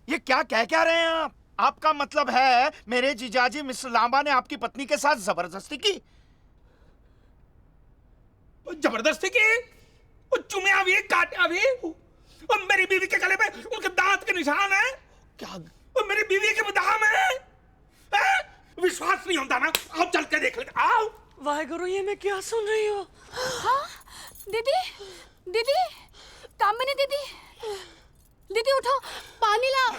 ये क्या कह क्या रहे हैं आप? आपका मतलब है मेरे जीजाजी मिस्टर लांबा ने आपकी पत्नी के साथ जबरदस्ती की? जबरदस्ती की? वो चुम्या भी काटा भी और मेरी बीवी के गले में उनके दांत के निशान है। क्या? और मेरी बीवी के बादाम है? विश्वास नहीं होता ना? आओ चल के देख लेते। आओ। वाहेगुरु, ये मैं क्या सुन रही हूँ? हाँ दीदी, दीदी, कामिनी दीदी, दीदी उठो, पानी लाओ।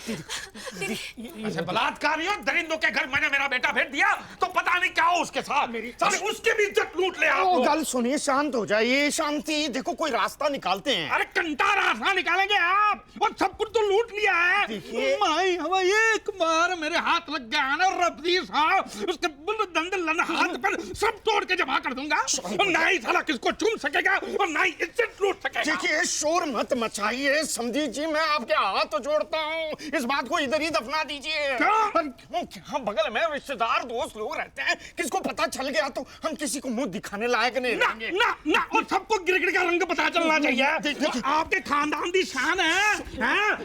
ऐसे बलात्कारियों दरिंदों के घर मैंने मेरा बेटा भेज दिया तो पता नहीं क्या हो उसके साथ। साले उसके भी इज्जत लूट ले आप लोग। गल सुनिए, शांत हो जाइए। शांति, देखो कोई रास्ता निकालते हैं। अरे कंटा रास्ता निकालेंगे आप? और सब कुछ तो लूट लिया है। देखिए माई हवा एक बार मेरे हाथ लग गया ना रब्बी साहब, उसके दंदल हाथ पर सब तोड़ के जमा कर दूंगा। और ना ही साला किसको चूम सकेगा और ना ही इज्जत लूट सकेगा। देखिए शोर मत मचाइए समझी जी, मैं आपके हाथ जोड़ता हूँ, इस बात को इधर ही दफना दीजिए। क्या बगल में रिश्तेदार दोस्त लोग रहते हैं, किसको पता चल गया तो हम किसी को मुंह दिखाने लायक नहीं रहेंगे। ना ना, और सबको गिरगिट का रंग पता चलना चाहिए। आपके खानदान की शान है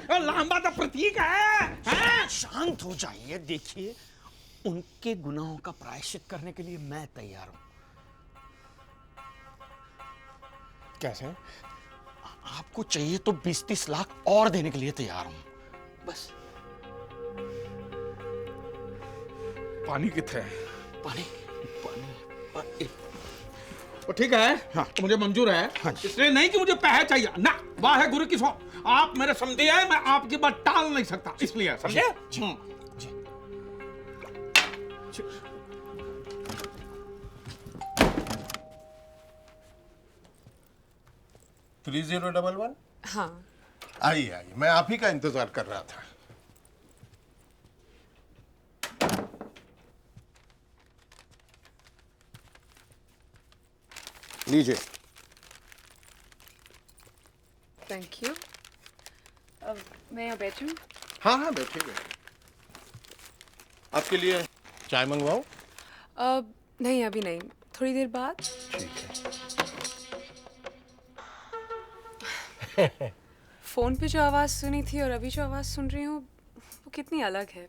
और लांबा तो प्रतीक है। शांत हो जाइए। देखिए उनके गुनाहों का प्रायश्चित करने के लिए मैं तैयार हूं। कैसे? आपको चाहिए तो 20-30 लाख और देने के लिए तैयार हूं, बस। पानी किथे है? पानी पानी तो ठीक है। हाँ। तो मुझे मंजूर है। हाँ। इसलिए नहीं कि मुझे पैसे चाहिए ना, वाहे गुरु की सौ। आप मेरे समझे हैं, मैं आपकी बात टाल नहीं सकता, इसलिए समझे? 3011। हाँ। आइए आइए, मैं आप ही का इंतजार कर रहा था। लीजिए। Thank you. अब मैं यहाँ बैठूं? हाँ हाँ, बैठिए बैठिए। आपके लिए चाय मंगवाऊं? अब नहीं, अभी नहीं, थोड़ी देर बाद। ठीक है। फोन पे जो आवाज सुनी थी और अभी जो आवाज सुन रही हूँ वो कितनी अलग है।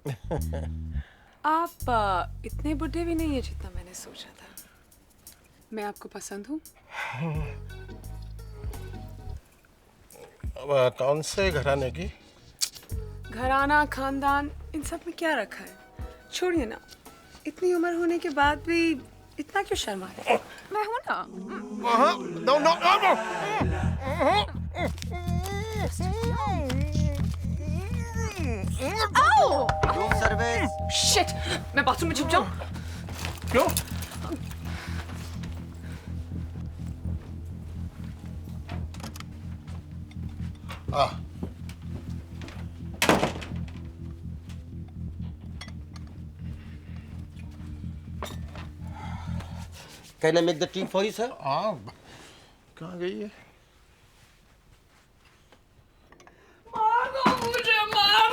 आप इतने बुढ़े भी नहीं है जितना मैंने सोचा था। मैं आपको पसंद हूँ? कौन से घराने की? घराना, खानदान, इन सब में क्या रखा है? छोड़िए ना, इतनी उम्र होने के बाद भी इतना क्यों शर्मा रहे हैं? मैं हूं ना। No no no. Room service. Shit, मैं बाथरूम में छुप जाऊं? क्यों? Can I make the tea for you, sir? कहाँ गई है? मार दो मुझे, मार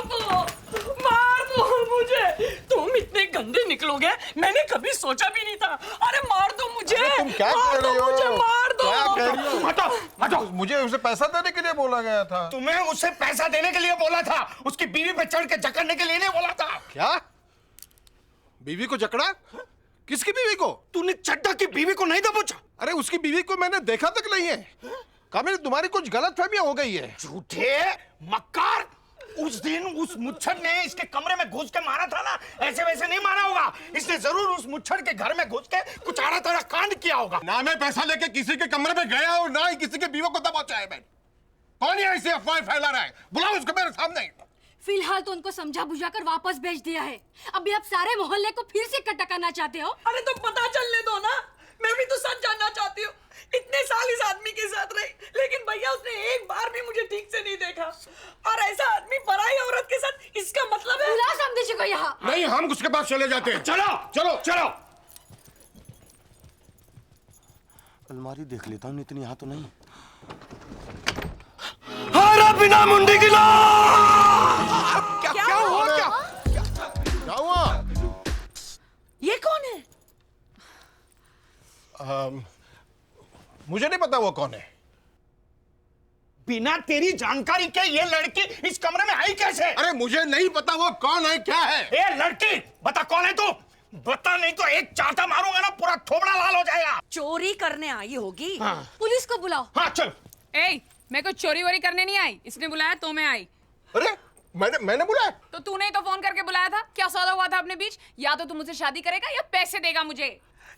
दो मुझे। तुम इतने गंदे निकलोगे मैंने कभी सोचा भी नहीं था। अरे मार दो मुझे। तुम क्या कह रही हो? मुझे मार दो। क्या कह रही हो? हटो हटो। मुझे उसे पैसा देने के लिए बोला गया था। तुम्हें उसे पैसा देने के लिए बोला था, उसकी बीवी पे चढ़ के जकड़ने के लिए नहीं बोला था। क्या? बीवी को जकड़ा? किसकी बीवी को? तूने चड्ढा की बीवी को नहीं दबोचा? अरे उसकी बीवी को मैंने देखा तक नहीं है। कामिनी, तुम्हारी कुछ गलतफहमियां हो गई है। झूठे मक्कार। उस दिन उस मुच्छर ने इसके कमरे में घुस के मारा था ना, ऐसे वैसे नहीं मारा होगा। इसने जरूर उस मुच्छर के घर में घुस के कुछ आड़ा तड़ा कांड किया होगा। ना मैं पैसा लेके किसी के कमरे में गया और ना ही किसी के बीवी को दबोचा है मैंने। कौन ये ऐसी अफवाहें फैला रहा है? बुलाओ उसको मेरे सामने। फिलहाल तो उनको समझा बुझाकर वापस भेज दिया है। अभी आप सारे मोहल्ले को फिर से इकट्ठा करना चाहते हो? अरे तो पता चलने दो ना, मैं भी तो सच जानना चाहती हूँ। इतने साल इस आदमी के साथ रही, लेकिन भैया उसने एक बार भी मुझे ठीक से नहीं देखा। और ऐसा आदमी पराई औरत के साथ, इसका मतलब है? बुला समझी जी को यहाँ। नहीं, हम उसके पास चले जाते हैं। चलो चलो चलो। अलमारी देख लेता हूँ, इतनी यहाँ तो नहीं। हरा बिना मुंडी की क्या हुआ? क्या हुआ? ये कौन है? मुझे नहीं पता वो कौन है। बिना तेरी जानकारी के ये लड़की इस कमरे में आई कैसे? अरे मुझे नहीं पता वो कौन है क्या है। ए लड़की, बता कौन है तू? बता, नहीं तो एक चाटा मारूंगा ना पूरा थोबड़ा लाल हो जाएगा। चोरी करने आई होगी। हाँ। पुलिस को बुलाओ। हाँ चल। ए, मैं कोई चोरी वोरी करने नहीं आई, इसने बुलाया तो मैं आई। अरे मैंने बुलाया? तो तूने ही तो फोन करके बुलाया था। क्या सौदा हुआ था अपने बीच? या तो तू मुझसे शादी करेगा या पैसे देगा मुझे।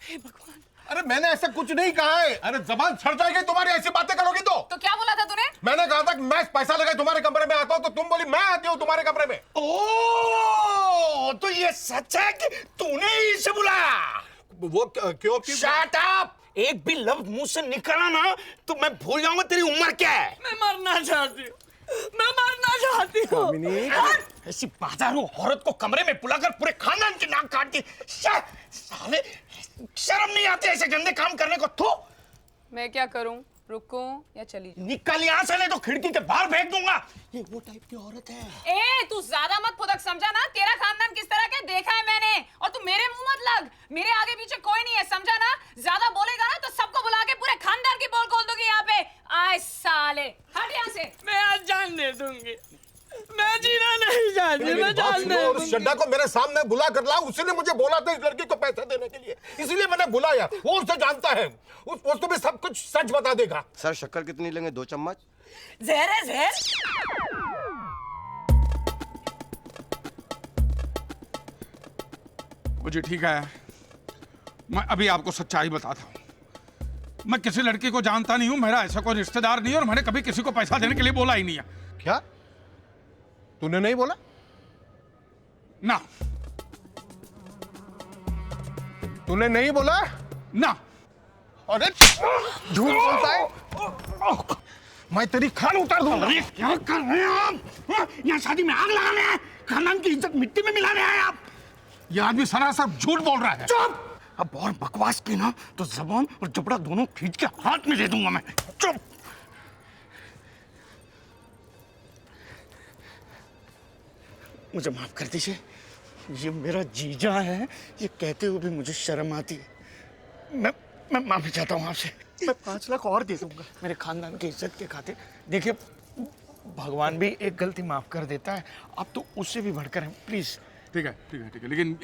हे भगवान। अरे मैंने ऐसा कुछ नहीं कहा है। अरे जबान छड़ जाएगी तुम्हारी, ऐसी बातें करोगी तो क्या बोला था तूने? मैंने कहा था कि मैं पैसा लगा तुम्हारे कमरे में आता हूं, तो तुम बोली मैं आती हूँ तुम्हारे कमरे में। ओ, तो ये सच है कि तूने ही इसे बुलाया? वो क्यों? Shut up! एक भी लफ्ज मुंह से निकला ना तो मैं भूल जाऊंगा तेरी उम्र क्या है। मैं मरना चाहती हूँ, मैं मरना चाहती हूँ। ऐसी बाजारू औरत को कमरे में बुलाकर पूरे खानदान की नाक काट दी। साले शर्म नहीं आती ऐसे गंदे काम करने को? तो मैं क्या करूं? रुकूं या चली जाऊं? निकल यहाँ से, नहीं तो खिड़की के बाहर फेंक दूंगा। ये वो टाइप की औरत है। ए, तू ज्यादा मत फुदक, समझा ना? तेरा खानदान किस तरह का देखा है मैंने, और तू मेरे मुंह मत लग। मेरे आगे पीछे कोई नहीं है, समझा ना? ज्यादा बोलेगा ना तो सबको बुला के पूरे खानदान की पोल खोल दूंगी यहाँ पे। आए साले, हट यहाँ से। मैं आज जान दे दूंगी, मैं जीना नहीं चाहती, मैं जान दे दूंगी। शड्डा को मेरे सामने बुला कर ला, उसने मुझे बोला था इस लड़की को पैसा देने के लिए, इसलिए मैंने बुलाया। वो उसे जानता है, उसको भी सब कुछ सच बता देगा। सर शक्कर कितनी लेंगे? 2 चम्मच? जहर है जहर। मुझे ठीक है, मैं अभी आपको सच्चाई बताता हूँ। मैं किसी लड़की को जानता नहीं हूँ, मेरा ऐसा कोई रिश्तेदार नहीं है, और मैंने कभी किसी को पैसा देने के लिए बोला ही नहीं है। क्या तूने नहीं बोला? ना। तूने नहीं बोला ना। अरे झूठ बोलता है, मैं तेरी खान उतार दूंगा। अरे क्या कर रहे हैं आप? हाँ? यहाँ शादी में आग लगाने हैं, खानदान की इज्जत मिट्टी में मिलाने आए आप। ये आदमी सरासर झूठ बोल रहा है। चुप! अब और बकवास की ना तो जबान और जबड़ा दोनों खींच के हाथ में दे दूंगा मैं। चुप! मुझे माफ कर दीजिए, ये मेरा जीजा है, ये कहते हुए भी मुझे शर्म आती है। मैं माफी चाहता हूँ आपसे। मैं 5 लाख और दे दूंगा मेरे खानदान की इज्जत के खातिर। देखिए, भगवान भी एक गलती माफ कर देता है, आप तो उससे भी बढ़कर हैं। प्लीज। ठीक है, ठीक है, ठीक है, लेकिन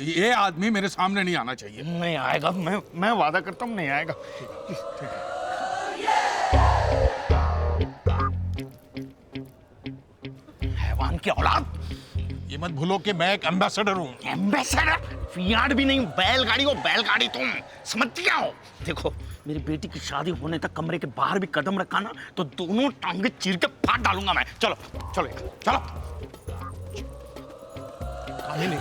ये आदमी मेरे सामने नहीं आना चाहिए। नहीं आएगा, मैं वादा करता हूँ नहीं आएगा। हैवान की औलाद! ये मत भूलो कि मैं एक एम्बेसडर हूँ। एम्बेसडर? फियाट भी नहीं, बैलगाड़ी हो बैलगाड़ी तुम। समझ क्या हो? देखो, मेरी बेटी की शादी होने तक कमरे के बाहर भी कदम रखा ना तो दोनों टांगे चीर के फाड़ डालूंगा मैं। चलो चलो चलो। नहीं